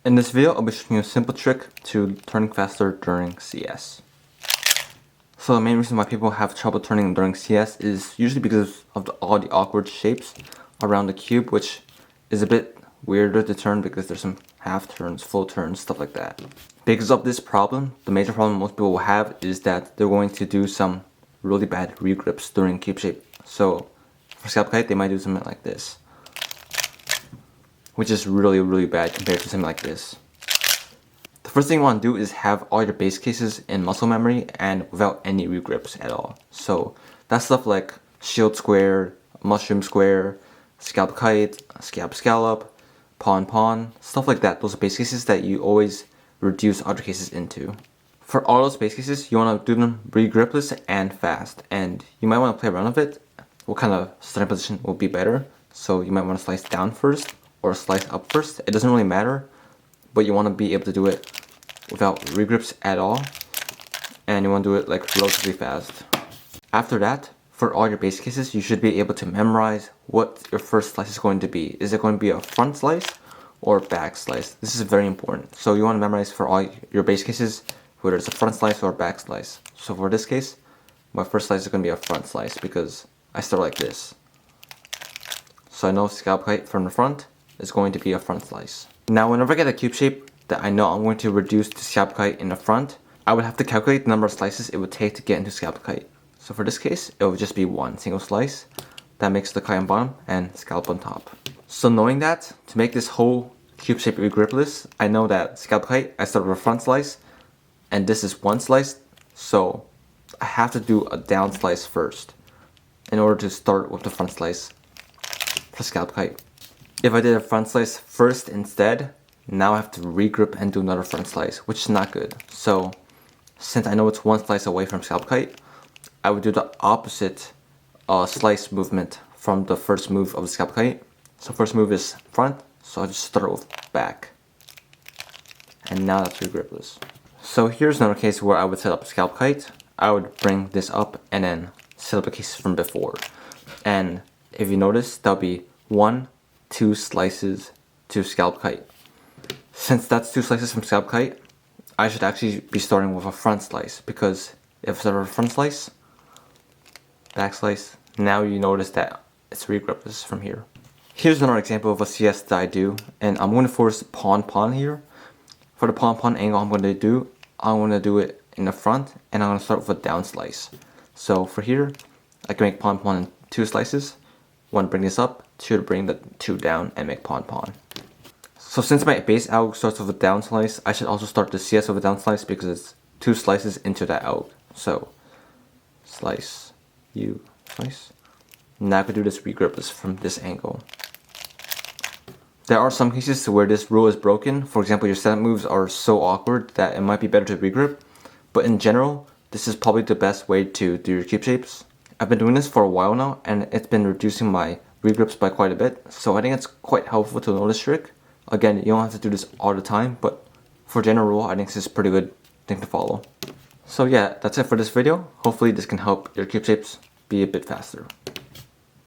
In this video, I'll be showing you a simple trick to turning faster during CS. So the main reason why people have trouble turning during CS is usually because of all the awkward shapes around the cube, which is a bit weirder to turn because there's some half turns, full turns, stuff like that. Because of this problem, the major problem most people will have is that they're going to do some really bad regrips during Cubeshape. So for Scalp Kite, they might do something like this, which is really bad compared to something like this. The first thing you want to do is have all your base cases in muscle memory and without any regrips at all. So that's stuff like shield square, mushroom square, scalp kite, scallop, pawn, stuff like that. Those are base cases that you always reduce other cases into. For all those base cases, you want to do them regripless and fast, and you might want to play around with it. What kind of starting position will be better? So you might want to slice down first or slice up first. It doesn't really matter, but you want to be able to do it without regrips at all, and you want to do it like relatively fast. After that, for all your base cases, you should be able to memorize what your first slice is going to be. Is it going to be a front slice or back slice? This is very important. So you want to memorize for all your base cases whether it's a front slice or a back slice. So for this case, my first slice is going to be a front slice because I start like this. So I know scalp kite from the front is going to be a front slice. Now whenever I get a cube shape that I know I'm going to reduce to scalp kite in the front, I would have to calculate the number of slices it would take to get into scalp kite. So for this case, it would just be one single slice. That makes the kite on bottom and scalp on top. So knowing that, to make this whole cube shape regripless, I know that scalp kite, I start with a front slice, and this is one slice, so I have to do a down slice first in order to start with the front slice for scalp kite. If I did a front slice first instead, now I have to regrip and do another front slice, which is not good. So since I know it's one slice away from scalp kite, I would do the opposite slice movement from the first move of the scalp kite. So first move is front, so I just start with back. And now that's regripless. So here's another case where I would set up a scalp kite. I would bring this up and then set up a case from before. And if you notice, that'll be 1, 2 slices to scalp kite. Since that's 2 slices from scalp kite, I should actually be starting with a front slice, because if I start with a front slice, back slice, now you notice that it's regripless from here. Here's another example of a CS that I do, and I'm going to force pawn here. For the pawn angle I'm going to do it in the front, and I'm going to start with a down slice. So for here, I can make pawn in 2 slices. 1 bring this up, 2 to bring the 2 down and make pawn. So since my base alg starts with a down slice, I should also start the CS with a down slice because it's 2 slices into that alg. So slice, slice. Now I can do this regripless from this angle. There are some cases where this rule is broken. For example, your setup moves are so awkward that it might be better to regrip. But in general, this is probably the best way to do your cube shapes. I've been doing this for a while now, and it's been reducing my regrips by quite a bit. So I think it's quite helpful to know this trick. Again, you don't have to do this all the time, but for general rule, I think this is a pretty good thing to follow. So yeah, that's it for this video. Hopefully this can help your cube shapes be a bit faster.